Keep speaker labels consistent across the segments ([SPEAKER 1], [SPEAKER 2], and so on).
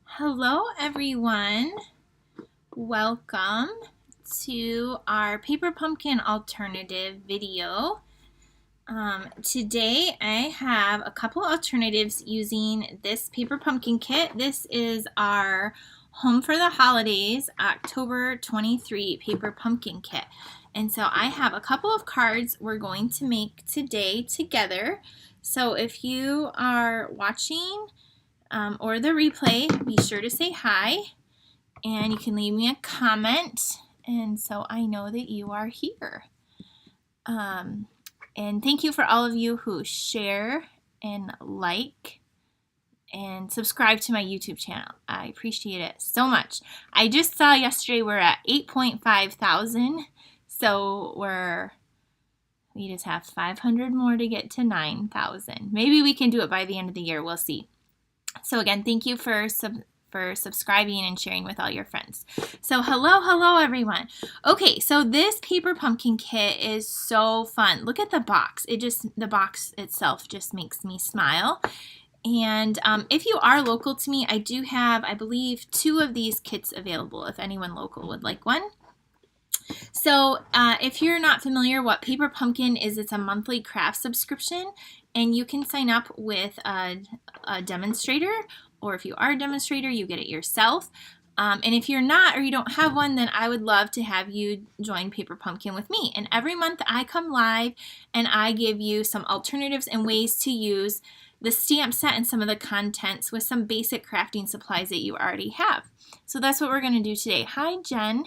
[SPEAKER 1] Hello everyone, welcome to our paper pumpkin alternative video. Today I have a couple alternatives using this paper pumpkin kit. This is our Home for the Holidays October 23 paper pumpkin kit. And so I have a couple of cards we're going to make today together. So if you are watching or the replay, be sure to say hi, and you can leave me a comment, and so I know that you are here. And thank you for all of you who share and like and subscribe to my YouTube channel. I appreciate it so much. I just saw yesterday we're at 8.5 thousand, so we just have 500 more to get to 9,000. Maybe we can do it by the end of the year. We'll see. So again, thank you for subscribing and sharing with all your friends. So hello everyone. Okay, so this paper pumpkin kit is so fun. Look at the box. The box itself just makes me smile. And if you are local to me, I do have, I believe, 2 of these kits available if anyone local would like one. So if you're not familiar, what Paper Pumpkin is, it's a monthly craft subscription, and you can sign up with a demonstrator, or if you are a demonstrator, you get it yourself. And if you're not, or you don't have one, then I would love to have you join Paper Pumpkin with me. And every month I come live and I give you some alternatives and ways to use the stamp set and some of the contents with some basic crafting supplies that you already have. So that's what we're going to do today. Hi, Jen.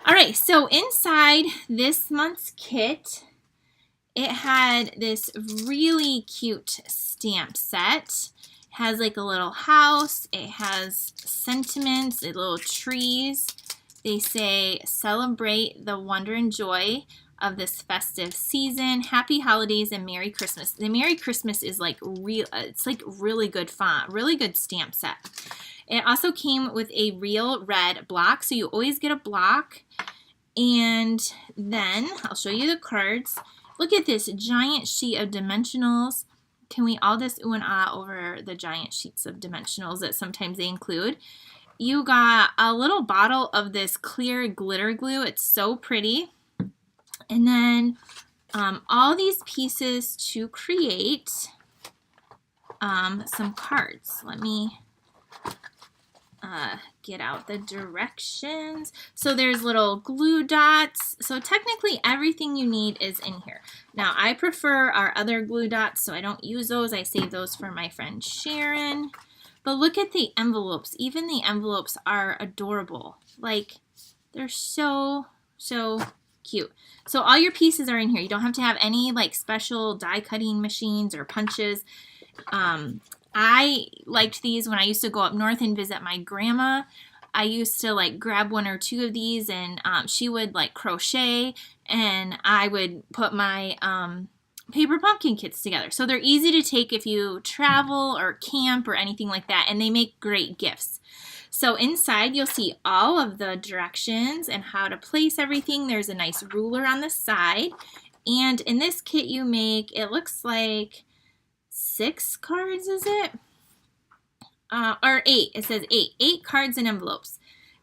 [SPEAKER 1] All right, so inside this month's kit, it had this really cute stamp set. It has like a little house. It has sentiments, little trees. They say, celebrate the wonder and joy of this festive season. Happy holidays and Merry Christmas. The Merry Christmas is like it's like really good font, really good stamp set. It also came with a real red block, so you always get a block. And then I'll show you the cards. Look at this giant sheet of dimensionals. Can we all just ooh and ah over the giant sheets of dimensionals that sometimes they include? You got a little bottle of this clear glitter glue. It's so pretty. And then all these pieces to create some cards. Let me get out the directions. So there's little glue dots. So technically everything you need is in here. Now I prefer our other glue dots, so I don't use those. I save those for my friend Sharon. But look at the envelopes. Even the envelopes are adorable. Like, they're so cute. So all your pieces are in here. You don't have to have any like special die cutting machines or punches. I liked these when I used to go up north and visit my grandma. I used to like grab 1 or 2 of these, and she would like crochet, and I would put my paper pumpkin kits together. So they're easy to take if you travel or camp or anything like that, and they make great gifts. So inside you'll see all of the directions and how to place everything. There's a nice ruler on the side, and in this kit you make, it looks like 6 cards, is it? Or 8. It says 8. 8 cards and envelopes.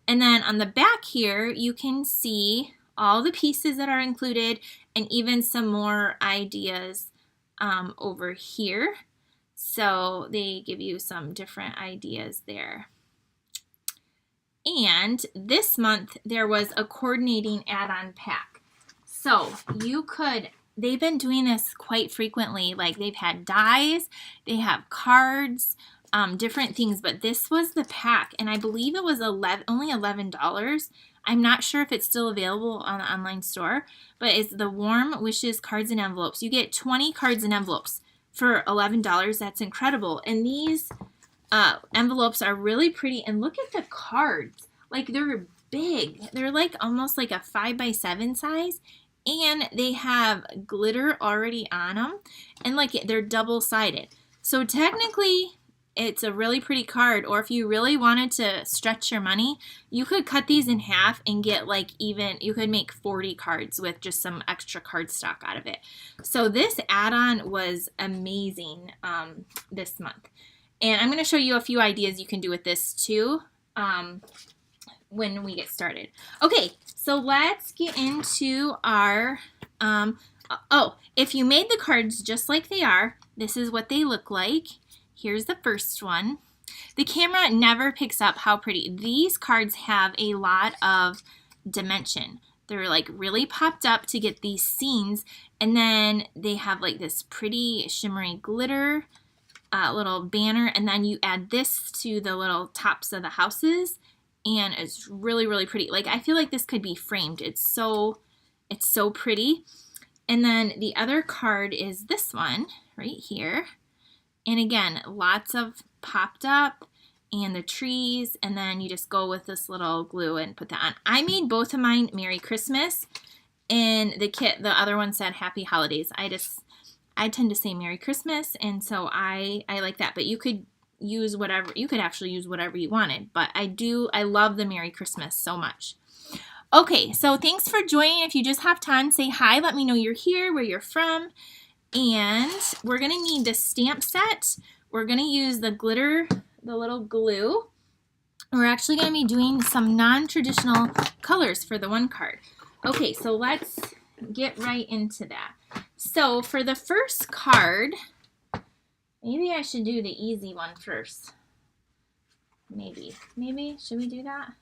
[SPEAKER 1] And then on the back here, you can see all the pieces that are included and even some more ideas over here. So they give you some different ideas there. And this month, there was a coordinating add-on pack. So you could... They've been doing this quite frequently. Like, they've had dies, they have cards, different things, but this was the pack, and I believe it was only $11. I'm not sure if it's still available on the online store, but it's the Warm Wishes cards and envelopes. You get 20 cards and envelopes for $11. That's incredible. And these envelopes are really pretty, and look at the cards. Like, they're big. They're like almost like a 5x7 size. And they have glitter already on them, and like they're double-sided. So technically, it's a really pretty card, or if you really wanted to stretch your money, you could cut these in half and get like you could make 40 cards with just some extra card stock out of it. So this add-on was amazing this month. And I'm going to show you a few ideas you can do with this too when we get started. Okay, so let's get into our, if you made the cards just like they are, this is what they look like. Here's the first one. The camera never picks up how pretty. These cards have a lot of dimension. They're like really popped up to get these scenes, and then they have like this pretty shimmery glitter little banner, and then you add this to the little tops of the houses, and it's really, really pretty. Like, I feel like this could be framed. It's so pretty. And then the other card is this one right here. And again, lots of popped up and the trees, and then you just go with this little glue and put that on. I made both of mine Merry Christmas, and the other one said Happy Holidays. I tend to say Merry Christmas, and so I like that. But you could use whatever, you could actually use whatever you wanted. But I love the Merry Christmas so much. Okay, so thanks for joining. If you just have time, say hi. Let me know you're here, where you're from. And we're going to need the stamp set. We're going to use the glitter, the little glue. We're actually going to be doing some non-traditional colors for the one card. Okay, so let's get right into that. So for the first card, maybe I should do the easy one first. Maybe. Should we do that?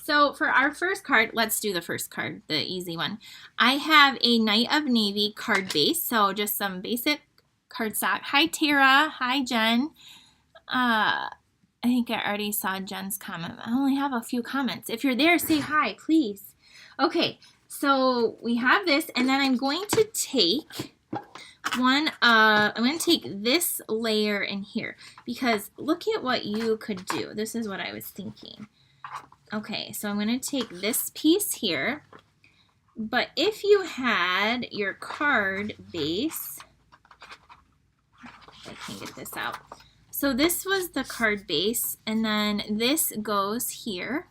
[SPEAKER 1] So for our first card, let's do the first card, the easy one. I have a Night of Navy card base, so just some basic cardstock. Hi, Tara. Hi, Jen. I think I already saw Jen's comment. I only have a few comments. If you're there, say hi, please. Okay, so we have this, and then I'm going to take I'm going to take this layer in here, because look at what you could do. This is what I was thinking. Okay, so I'm going to take this piece here, but if you had your card base, I can get this out. So this was the card base, and then this goes here.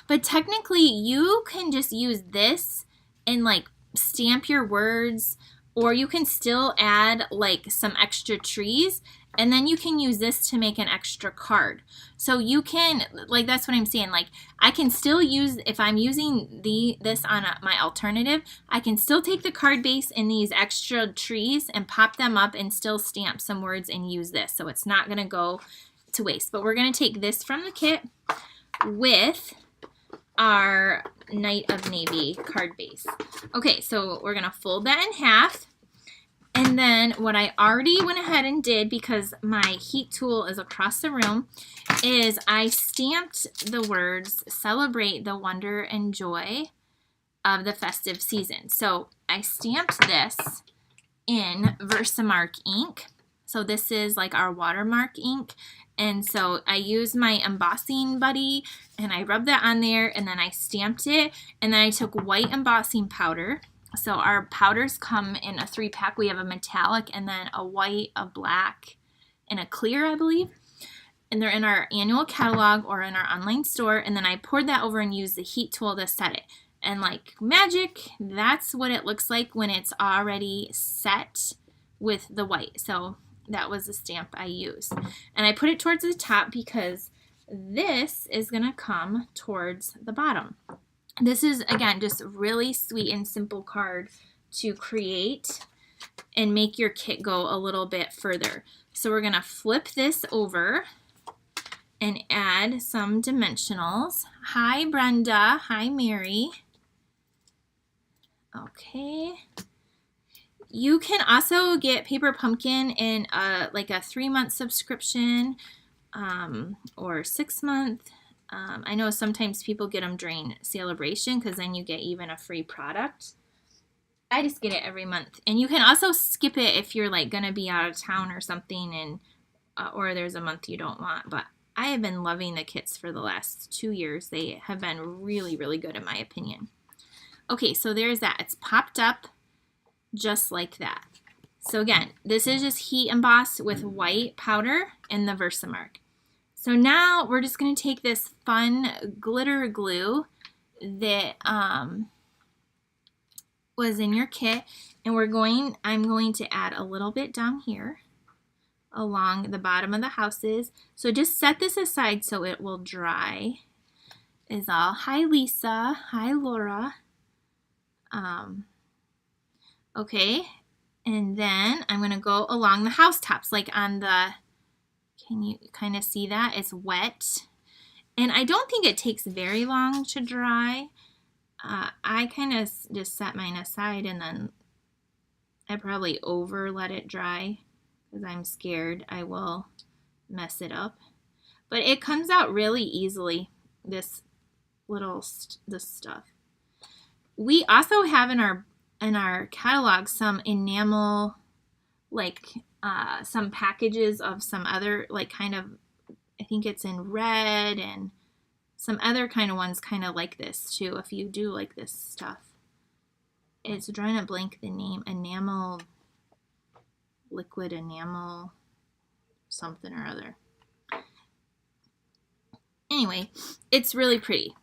[SPEAKER 1] But technically, you can just use this and like stamp your words, or you can still add like some extra trees, and then you can use this to make an extra card. So you can, like, that's what I'm saying. Like, I can still use, if I'm using this on my alternative, I can still take the card base and these extra trees and pop them up and still stamp some words and use this. So it's not going to go to waste. But we're going to take this from the kit with our Night of Navy card base. Okay, so we're going to fold that in half. And then what I already went ahead and did, because my heat tool is across the room, is I stamped the words, celebrate the wonder and joy of the festive season. So I stamped this in Versamark ink. So this is like our watermark ink. And so I used my embossing buddy, and I rubbed that on there, and then I stamped it, and then I took white embossing powder. So our powders come in a 3-pack. We have a metallic, and then a white, a black, and a clear, I believe. And they're in our annual catalog or in our online store. And then I poured that over and used the heat tool to set it. And like magic, that's what it looks like when it's already set with the white. So that was the stamp I used. And I put it towards the top because this is going to come towards the bottom. This is, again, just really sweet and simple card to create and make your kit go a little bit further. So we're going to flip this over and add some dimensionals. Hi, Brenda. Hi, Mary. Okay. You can also get Paper Pumpkin in like a 3-month subscription or 6-month. I know sometimes people get them during Celebration because then you get even a free product. I just get it every month. And you can also skip it if you're like going to be out of town or something, and or there's a month you don't want. But I have been loving the kits for the last 2 years. They have been really, really good in my opinion. Okay, so there's that. It's popped up just like that. So again, this is just heat embossed with white powder and the Versamark. So now we're just going to take this fun glitter glue that was in your kit, and I'm going to add a little bit down here along the bottom of the houses. So just set this aside so it will dry. Is all. Hi Lisa. Hi Laura. Okay, and then I'm going to go along the housetops, like on the, can you kind of see that? It's wet. And I don't think it takes very long to dry. I kind of just set mine aside and then I probably let it dry because I'm scared I will mess it up. But it comes out really easily, this stuff. We also have in our catalog some enamel, like some packages of some other, like kind of, I think it's in red and some other kind of ones kind of like this too, if you do like this stuff. It's drawing a blank the name, enamel, liquid enamel, something or other. Anyway, it's really pretty.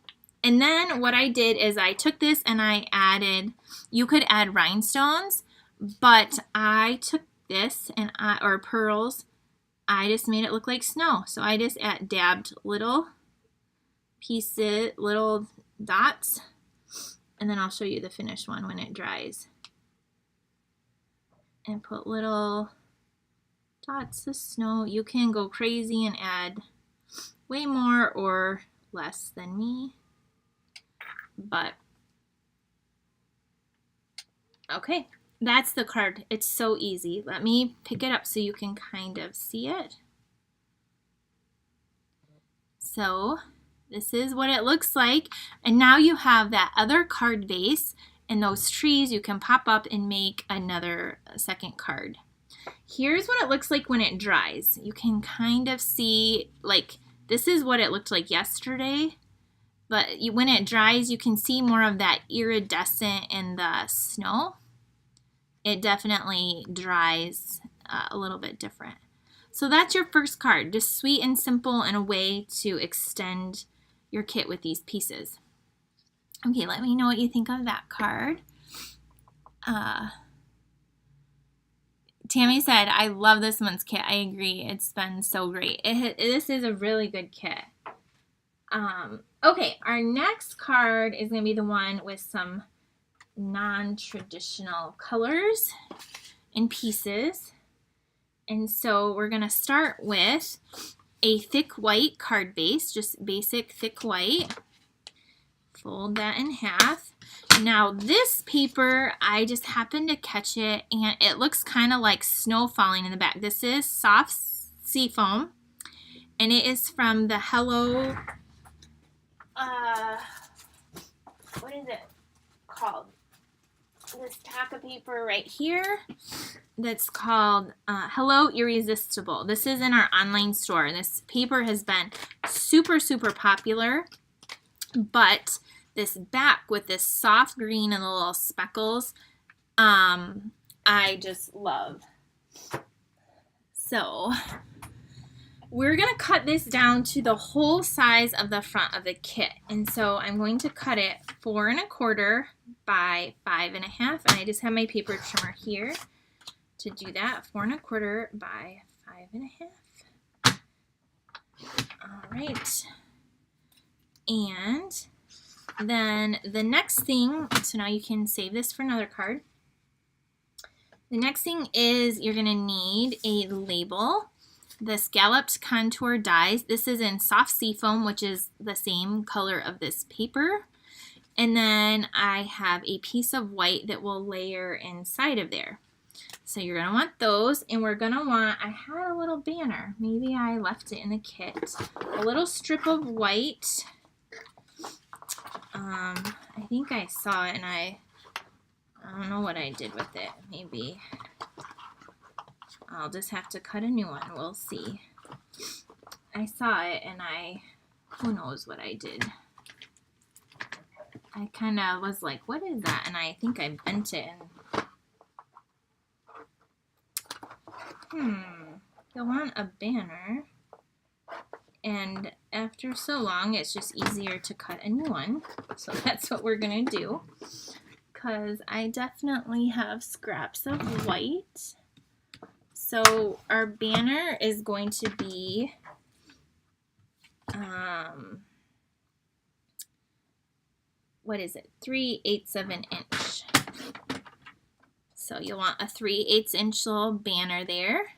[SPEAKER 1] And then what I did is I took this and I added, you could add rhinestones, but I took this and or pearls, I just made it look like snow. So I just dabbed little pieces, little dots, and then I'll show you the finished one when it dries. And put little dots of snow. You can go crazy and add way more or less than me. But, okay, that's the card. It's so easy. Let me pick it up so you can kind of see it. So, this is what it looks like. And now you have that other card base and those trees you can pop up and make another second card. Here's what it looks like when it dries. You can kind of see, like, this is what it looked like yesterday. But when it dries, you can see more of that iridescent in the snow. It definitely dries a little bit different. So that's your first card, just sweet and simple and a way to extend your kit with these pieces. Okay, let me know what you think of that card. Tammy said, I love this month's kit. I agree. It's been so great. This is a really good kit. Okay, our next card is going to be the one with some non-traditional colors and pieces. And so we're going to start with a thick white card base, just basic thick white. Fold that in half. Now this paper, I just happened to catch it and it looks kind of like snow falling in the back. This is soft seafoam and it is from the Hello, what is it called? This tack of paper right here that's called Hello Irresistible. This is in our online store. This paper has been super, super popular, but this back with this soft green and the little speckles, I just love. So we're going to cut this down to the whole size of the front of the kit. And so I'm going to cut it 4 1/4 by 5 1/2. And I just have my paper trimmer here to do that. 4 1/4 by 5 1/2. All right. And then the next thing, so now you can save this for another card. The next thing is you're going to need a label. The Scalloped Contour Dies. This is in soft seafoam, which is the same color of this paper. And then I have a piece of white that will layer inside of there. So you're going to want those, and we're going to want, I had a little banner. Maybe I left it in the kit. A little strip of white. I think I saw it, and I don't know what I did with it. Maybe I'll just have to cut a new one. We'll see. I saw it, and who knows what I did. I kind of was like, what is that? And I think I bent it. And, you'll want a banner. And after so long, it's just easier to cut a new one. So that's what we're going to do. Because I definitely have scraps of white. So our banner is going to be what is it? 3/8 of an inch. So you'll want a 3/8 inch little banner there.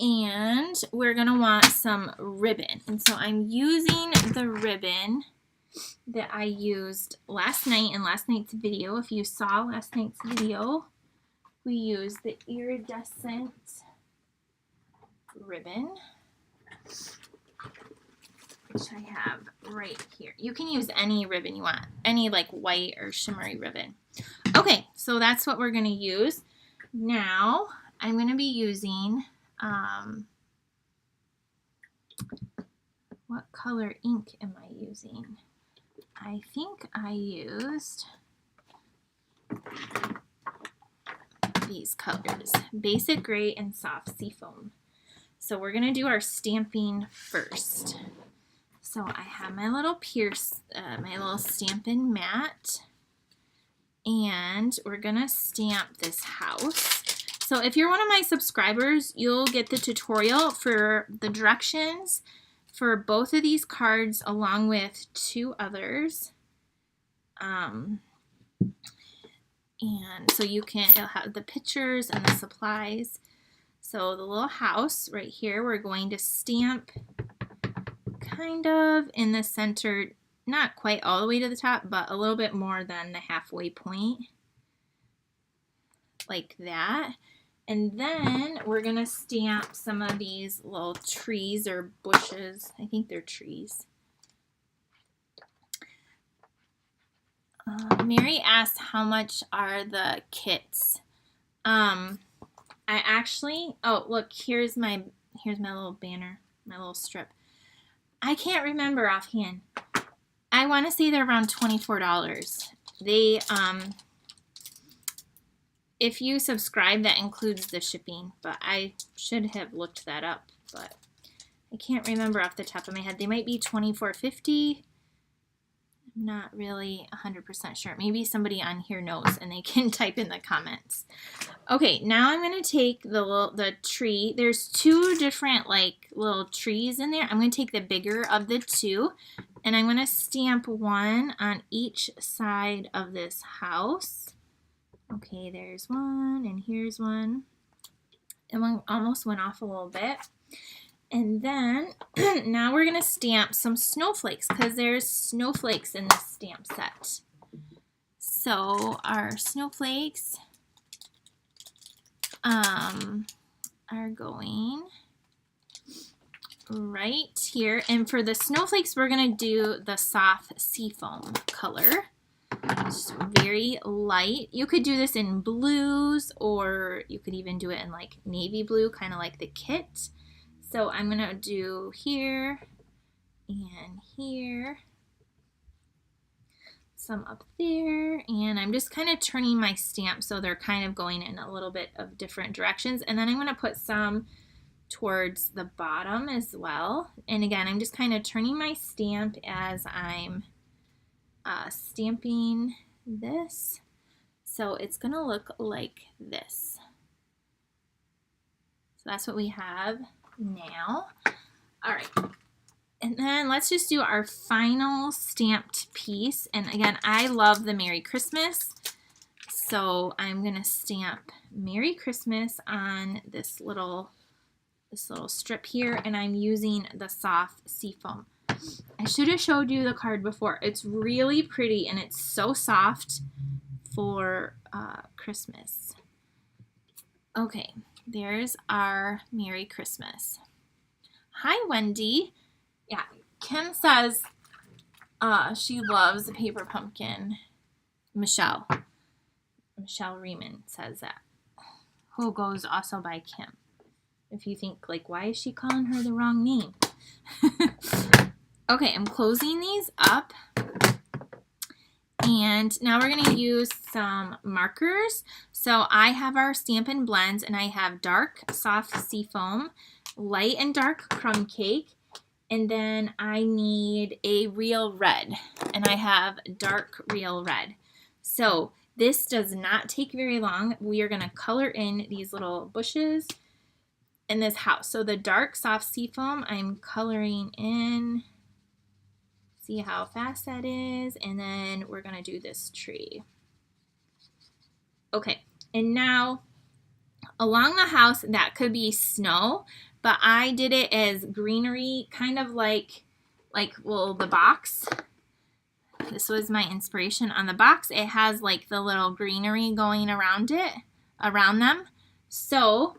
[SPEAKER 1] And we're gonna want some ribbon. And so I'm using the ribbon that I used last night in last night's video. If you saw last night's video, we used the iridescent ribbon, which I have right here. You can use any ribbon you want, any like white or shimmery ribbon. Okay, so that's what we're gonna use. Now I'm gonna be using, what color ink am I using? I think I used these colors, Basic Gray and Soft Seafoam. So we're gonna do our stamping first. So I have my little my little Stampin' mat, and we're gonna stamp this house. So if you're one of my subscribers, you'll get the tutorial for the directions for both of these cards along with 2 others. And so it'll have the pictures and the supplies. So the little house right here, we're going to stamp kind of in the center, not quite all the way to the top, but a little bit more than the halfway point, like that. And then we're going to stamp some of these little trees or bushes. I think they're trees. Mary asked how much are the kits. I actually, oh look, here's my little banner, my little strip. I can't remember offhand. I want to say they're around $24. They, if you subscribe, that includes the shipping, but I should have looked that up, but I can't remember off the top of my head. They might be $24.50. I'm not really 100% sure. Maybe somebody on here knows and they can type in the comments. Okay, now I'm going to take the tree. There's 2 different like little trees in there. I'm going to take the bigger of the 2, and I'm going to stamp 1 on each side of this house. Okay, there's 1, and here's 1. It almost went off a little bit. And then now we're going to stamp some snowflakes because there's snowflakes in this stamp set. So our snowflakes are going right here. And for the snowflakes, we're going to do the soft seafoam color. It's very light. You could do this in blues, or you could even do it in like navy blue, kind of like the kit. So I'm going to do here and here, some up there, and I'm just kind of turning my stamp so they're kind of going in a little bit of different directions. And then I'm going to put some towards the bottom as well. And again, I'm just kind of turning my stamp as I'm stamping this. So it's going to look like this. So that's what we have now. All right. And then let's just do our final stamped piece. And again, I love the Merry Christmas. So I'm going to stamp Merry Christmas on this little strip here, and I'm using the soft seafoam. I should have showed you the card before. It's really pretty, and it's so soft for Christmas. Okay, there's our Merry Christmas. Hi, Wendy. Yeah, Kim says she loves the paper pumpkin. Michelle Riemann says that, who goes also by Kim. If you think, like, why is she calling her the wrong name? Okay, I'm closing these up. And now we're going to use some markers. So I have our Stampin' Blends, and I have dark soft seafoam, light and dark crumb cake, and then I need a real red, and I have dark real red. So This does not take very long. We are going to color in these little bushes in this house. So the dark soft seafoam, I'm coloring in. See how fast that is. And then we're going to do this tree. Okay, and now along the house, that could be snow, but I did it as greenery, kind of like well, the box. This was my inspiration on the box. It has like the little greenery going around it, around them. So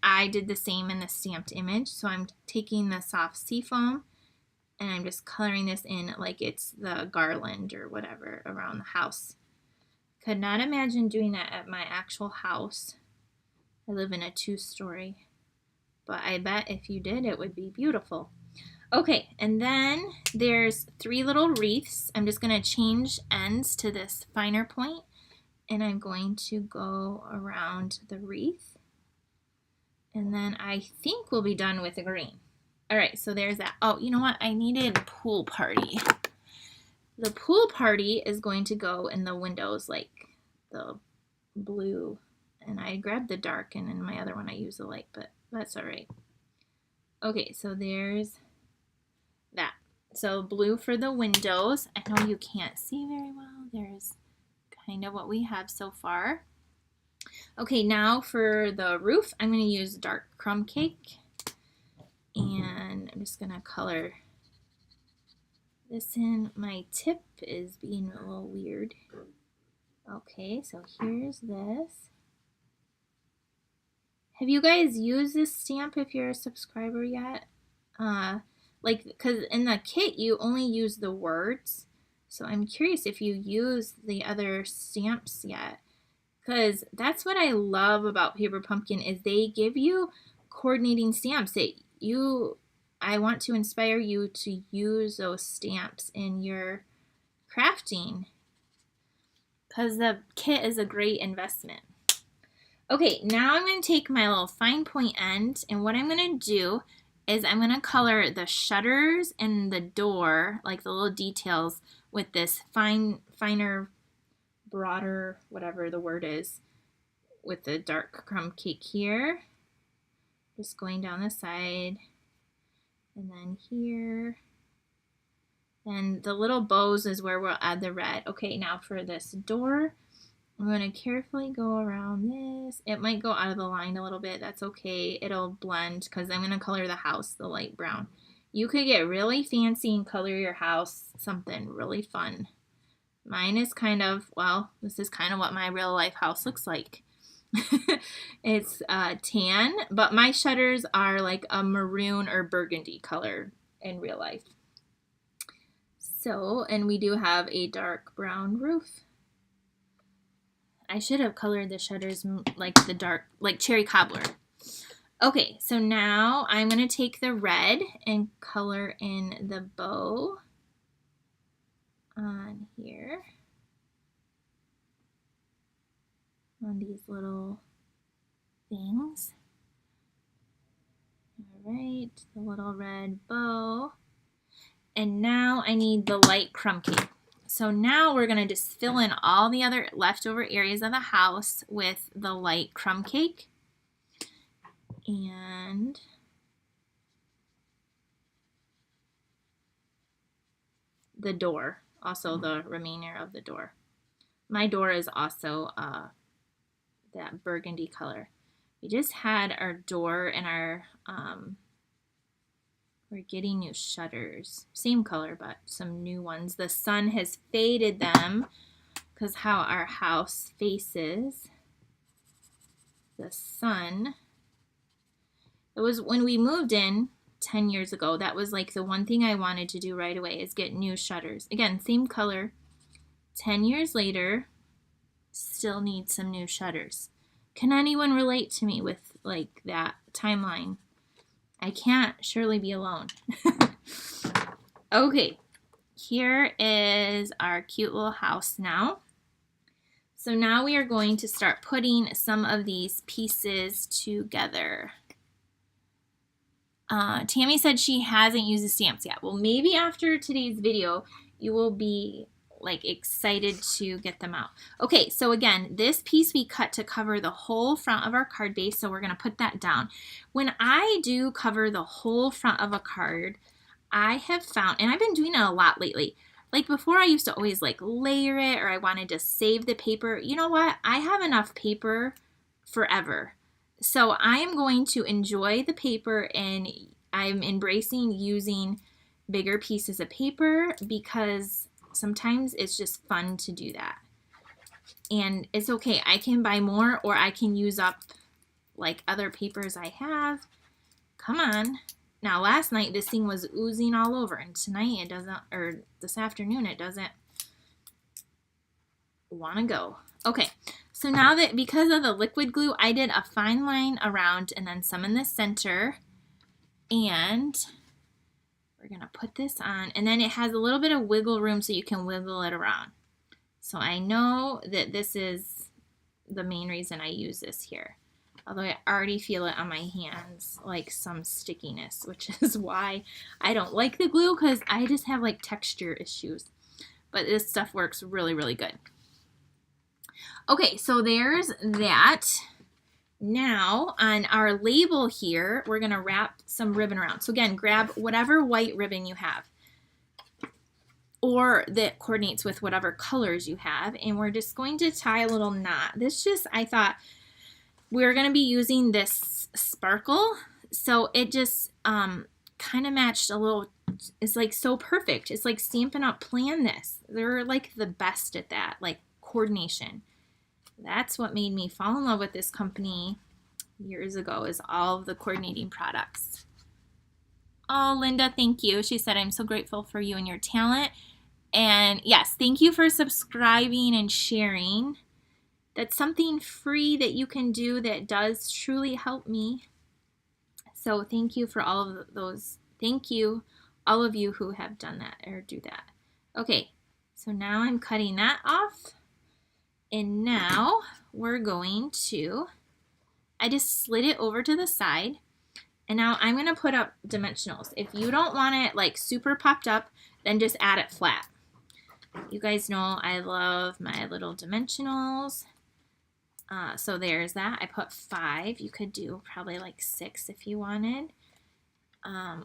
[SPEAKER 1] I did the same in the stamped image. So I'm taking the soft seafoam and I'm just coloring this in like it's the garland or whatever around the house. Could not imagine doing that at my actual house. I live in a 2-story, but I bet if you did, it would be beautiful. Okay, and then there's 3 little wreaths. I'm just going to change ends to this finer point, and I'm going to go around the wreath. And then I think we'll be done with the green. All right, so there's that. Oh, you know what? I needed pool party. The pool party is going to go in the windows, like the blue. And I grabbed the dark, and in my other one I use the light, but that's all right. Okay, so there's that. So blue for the windows. I know you can't see very well. There's kind of what we have so far. Okay, now for the roof, I'm going to use dark crumb cake. And I'm just going to color this in. My tip is being a little weird. Okay, so here's this. Have you guys used this stamp if you're a subscriber yet? Because in the kit you only use the words. So I'm curious if you use the other stamps yet. Because that's what I love about Paper Pumpkin is they give you coordinating stamps. I want to inspire you to use those stamps in your crafting. Because the kit is a great investment. Okay, now I'm going to take my little fine point end, and what I'm going to do is I'm going to color the shutters and the door, like the little details, with this finer, broader, whatever the word is, with the dark crumb cake here. Just going down the side, and then here. And the little bows is where we'll add the red. Okay, now for this door, I'm going to carefully go around this. It might go out of the line a little bit. That's okay. It'll blend because I'm going to color the house the light brown. You could get really fancy and color your house something really fun. Mine is kind of, well, this is kind of what my real life house looks like. It's tan, but my shutters are like a maroon or burgundy color in real life. So, and we do have a dark brown roof. I should have colored the shutters like the dark, like cherry cobbler. Okay, so now I'm going to take the red and color in the bow on here. On these little things. All right, the little red bow. And now I need the light crumb cake. So now we're going to just fill in all the other leftover areas of the house with the light crumb cake. And the door, also the remainder of the door. My door is also that burgundy color. We just had our door and our, we're getting new shutters. Same color, but some new ones. The sun has faded them because how our house faces the sun. It was when we moved in 10 years ago. That was like the one thing I wanted to do right away is get new shutters. Again, same color. 10 years later, still need some new shutters. Can anyone relate to me with like that timeline? I can't surely be alone. Okay, here is our cute little house now. So now we are going to start putting some of these pieces together. Tammy said she hasn't used the stamps yet. Well, maybe after today's video, you will be like excited to get them out. Okay, so again, this piece we cut to cover the whole front of our card base, so we're gonna put that down. When I do cover the whole front of a card, I have found, and I've been doing it a lot lately, like before I used to always like layer it, or I wanted to save the paper. You know what? I have enough paper forever. So I am going to enjoy the paper, and I'm embracing using bigger pieces of paper because sometimes it's just fun to do that. And it's okay. I can buy more, or I can use up like other papers I have. Come on. Now last night this thing was oozing all over, and tonight it doesn't, or this afternoon it doesn't want to go. Okay, so now that because of the liquid glue, I did a fine line around and then some in the center, and we're gonna put this on, and then it has a little bit of wiggle room so you can wiggle it around. So I know that this is the main reason I use this here. Although I already feel it on my hands, like some stickiness, which is why I don't like the glue, because I just have like texture issues. But this stuff works really, really good. Okay, so there's that. Now on our label here, we're gonna wrap some ribbon around. So again, grab whatever white ribbon you have, or that coordinates with whatever colors you have, and we're just going to tie a little knot. This just, I thought we're gonna be using this sparkle, so it just kind of matched a little. It's like so perfect. It's like Stampin' Up planned this. They're like the best at that, like coordination. That's what made me fall in love with this company years ago, is all of the coordinating products. Oh, Linda, thank you. She said, I'm so grateful for you and your talent. And yes, thank you for subscribing and sharing. That's something free that you can do that does truly help me. So thank you for all of those. Thank you, all of you who have done that or do that. Okay, so now I'm cutting that off. And now we're going to, I just slid it over to the side. And now I'm going to put up dimensionals. If you don't want it like super popped up, then just add it flat. You guys know I love my little dimensionals. So there's that. I put 5. You could do probably like 6 if you wanted.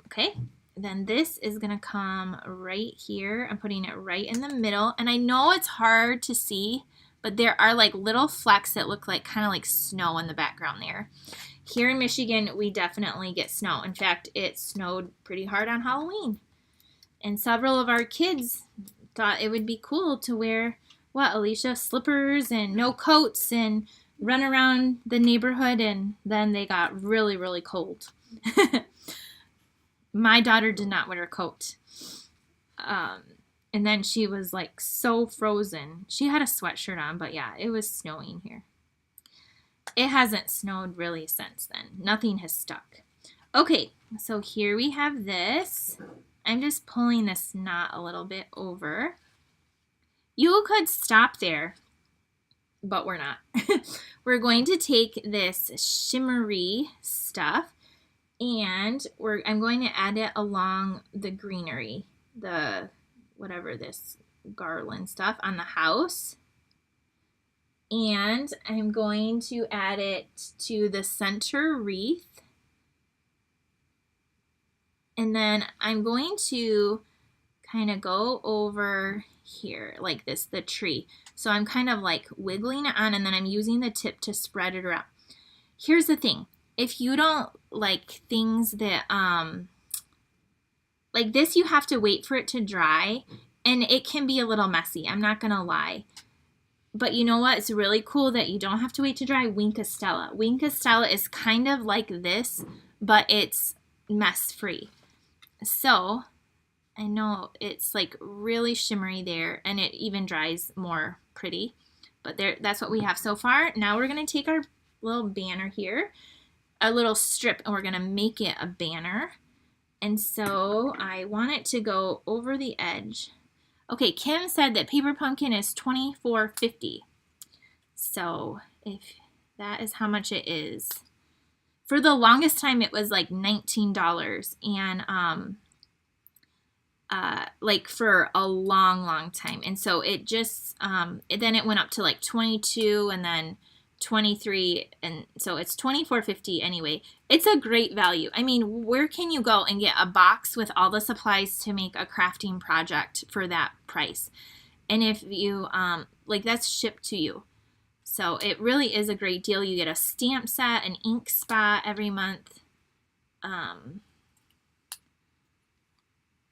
[SPEAKER 1] Okay. Then this is going to come right here. I'm putting it right in the middle. And I know it's hard to see, but there are like little flecks that look like kind of like snow in the background there. Here in Michigan, we definitely get snow. In fact, it snowed pretty hard on Halloween. And several of our kids thought it would be cool to wear, what, Alicia, slippers and no coats and run around the neighborhood, and then they got really, really cold. My daughter did not wear a coat. And then she was like so frozen. She had a sweatshirt on, but yeah, it was snowing here. It hasn't snowed really since then. Nothing has stuck. Okay, so here we have this. I'm just pulling this knot a little bit over. You could stop there, but we're not. We're going to take this shimmery stuff, and I'm going to add it along the greenery, the whatever this garland stuff on the house. And I'm going to add it to the center wreath. And then I'm going to kind of go over here like this, the tree. So I'm kind of like wiggling it on, and then I'm using the tip to spread it around. Here's the thing. If you don't like things that, like this, you have to wait for it to dry, and it can be a little messy. I'm not going to lie. But you know what? It's really cool that you don't have to wait to dry. Wink Estella. Wink Estella is kind of like this, but it's mess free. So I know it's like really shimmery there, and it even dries more pretty. But there, that's what we have so far. Now we're going to take our little banner here, a little strip, and we're going to make it a banner. And so I want it to go over the edge. Okay, Kim said that Paper Pumpkin is $24.50. So if that is how much it is. For the longest time, it was like $19. And like for a long time. And so it just, then it went up to like 22 and then 23. And so it's $24.50 anyway. It's a great value. I mean, where can you go and get a box with all the supplies to make a crafting project for that price? And if you, like that's shipped to you. So it really is a great deal. You get a stamp set, an ink spot every month.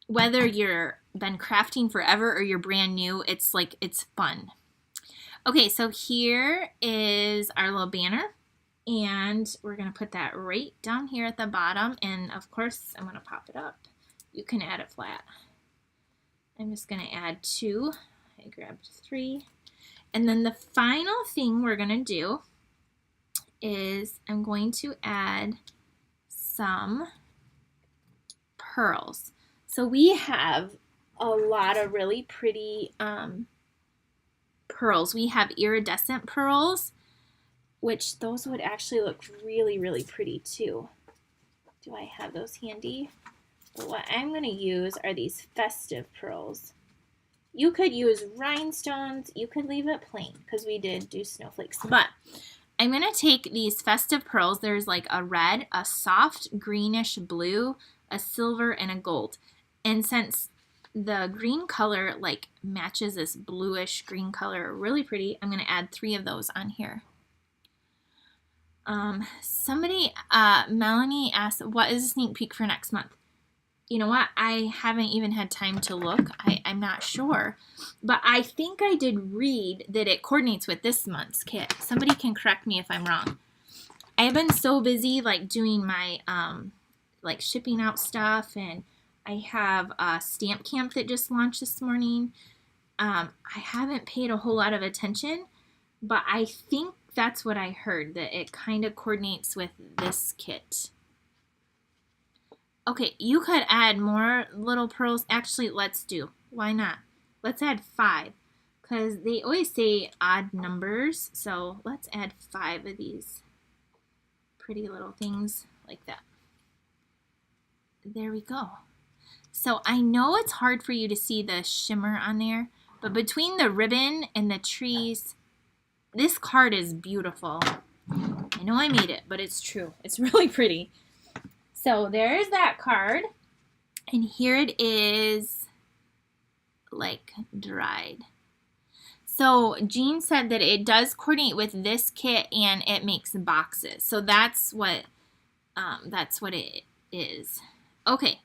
[SPEAKER 1] Whether you're been crafting forever or you're brand new, it's like, it's fun. Okay, so here is our little banner, and we're going to put that right down here at the bottom, and of course I'm going to pop it up. You can add it flat. I'm just going to add 2. I grabbed 3. And then the final thing we're going to do is I'm going to add some pearls. So we have a lot of really pretty pearls. We have iridescent pearls, which those would actually look really pretty too. Do I have those handy? But what I'm going to use are these festive pearls. You could use rhinestones. You could leave it plain because we did do snowflakes. But I'm going to take these festive pearls. There's like a red, a soft greenish blue, a silver, and a gold. And since the green color like matches this bluish green color really pretty, I'm going to add 3 of those on here. Somebody, Melanie asked, what is a sneak peek for next month? You know what? I haven't even had time to look. I'm not sure. But I think I did read that it coordinates with this month's kit. Somebody can correct me if I'm wrong. I've been so busy like doing my like shipping out stuff, and I have a stamp camp that just launched this morning. I haven't paid a whole lot of attention, but I think that's what I heard, that it kind of coordinates with this kit. Okay, you could add more little pearls. Actually, let's do. Why not? Let's add 5, because they always say odd numbers. So let's add 5 of these pretty little things like that. There we go. So I know it's hard for you to see the shimmer on there, but between the ribbon and the trees, this card is beautiful. I know I made it, but it's true. It's really pretty. So there's that card, and here it is like dried. So Jean said that it does coordinate with this kit and it makes boxes. So that's what it is. Okay.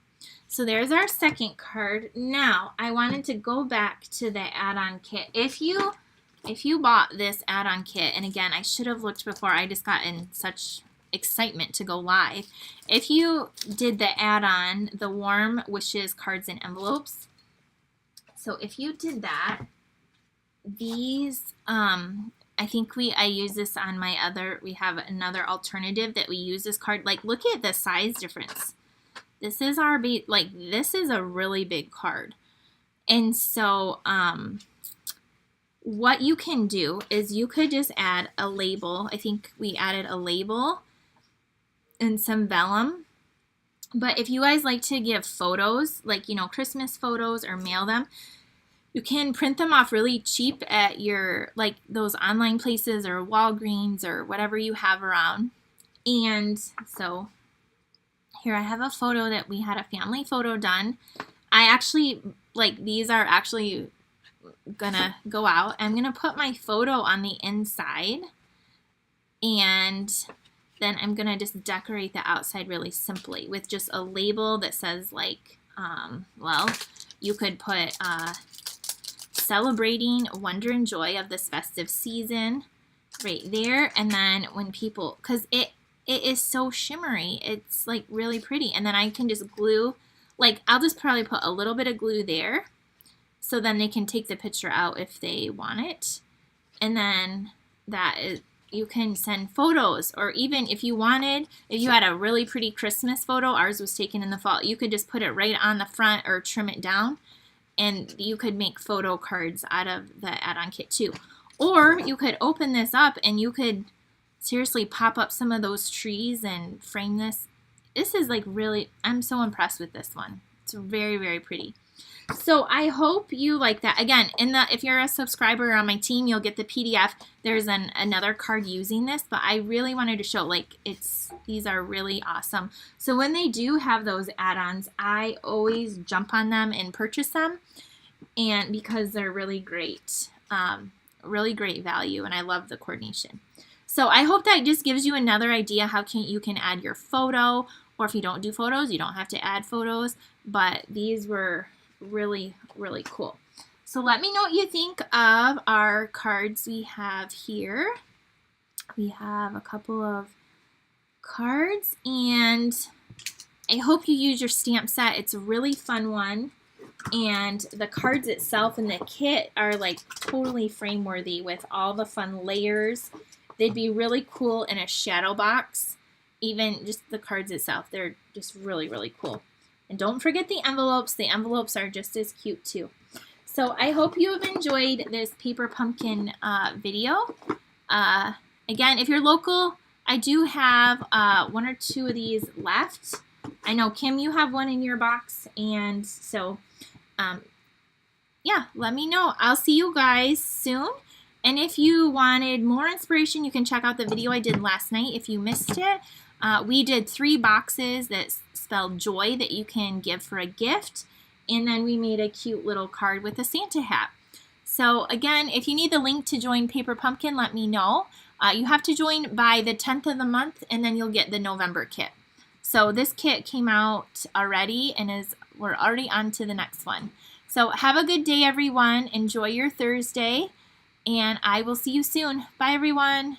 [SPEAKER 1] So there's our second card. Now, I wanted to go back to the add-on kit. If you bought this add-on kit, and again, I should have looked before. I just got in such excitement to go live. If you did the add-on, the Warm Wishes cards and envelopes. So if you did that, these, I think I use this on my other, we have another alternative that we use this card. Like, look at the size difference. This is our, this is a really big card. And so, what you can do is you could just add a label. I think we added a label and some vellum. But if you guys like to give photos, like, you know, Christmas photos or mail them, you can print them off really cheap at your, like, those online places or Walgreens or whatever you have around. And so here I have a photo that we had a family photo done. I actually, like, these are actually gonna go out. I'm gonna put my photo on the inside, and then I'm gonna just decorate the outside really simply with just a label that says, like, well, you could put celebrating wonder and joy of this festive season right there. And then when people, because it is so shimmery, it's like really pretty. And then I can just glue, like, I'll just probably put a little bit of glue there, so then they can take the picture out if they want it. And then that is, you can send photos, or even if you wanted, if you had a really pretty Christmas photo, ours was taken in the fall, you could just put it right on the front or trim it down, and you could make photo cards out of the add-on kit too. Or you could open this up and you could seriously pop up some of those trees and frame this. This is like really, I'm so impressed with this one. It's very, very pretty. So I hope you like that. Again, if you're a subscriber on my team, you'll get the PDF. There's another card using this, but I really wanted to show, like, these are really awesome. So when they do have those add-ons, I always jump on them and purchase them, and because they're really great value, and I love the coordination. So I hope that just gives you another idea how you can add your photo, or if you don't do photos, you don't have to add photos, but these were really, really cool. So let me know what you think of our cards we have here. We have a couple of cards, and I hope you use your stamp set. It's a really fun one, and the cards itself and the kit are like totally frame worthy with all the fun layers. They'd be really cool in a shadow box. Even just the cards itself, they're just really, really cool. And don't forget the envelopes. The envelopes are just as cute too. So I hope you have enjoyed this paper pumpkin video. Again, if you're local, I do have 1 or 2 of these left. I know, Kim, you have one in your box. And so, yeah, let me know. I'll see you guys soon. And if you wanted more inspiration, you can check out the video I did last night if you missed it. We did 3 boxes that spelled joy that you can give for a gift. And then we made a cute little card with a Santa hat. So again, if you need the link to join Paper Pumpkin, let me know. You have to join by the 10th of the month, and then you'll get the November kit. So this kit came out already, and we're already on to the next one. So have a good day, everyone. Enjoy your Thursday, and I will see you soon. Bye, everyone.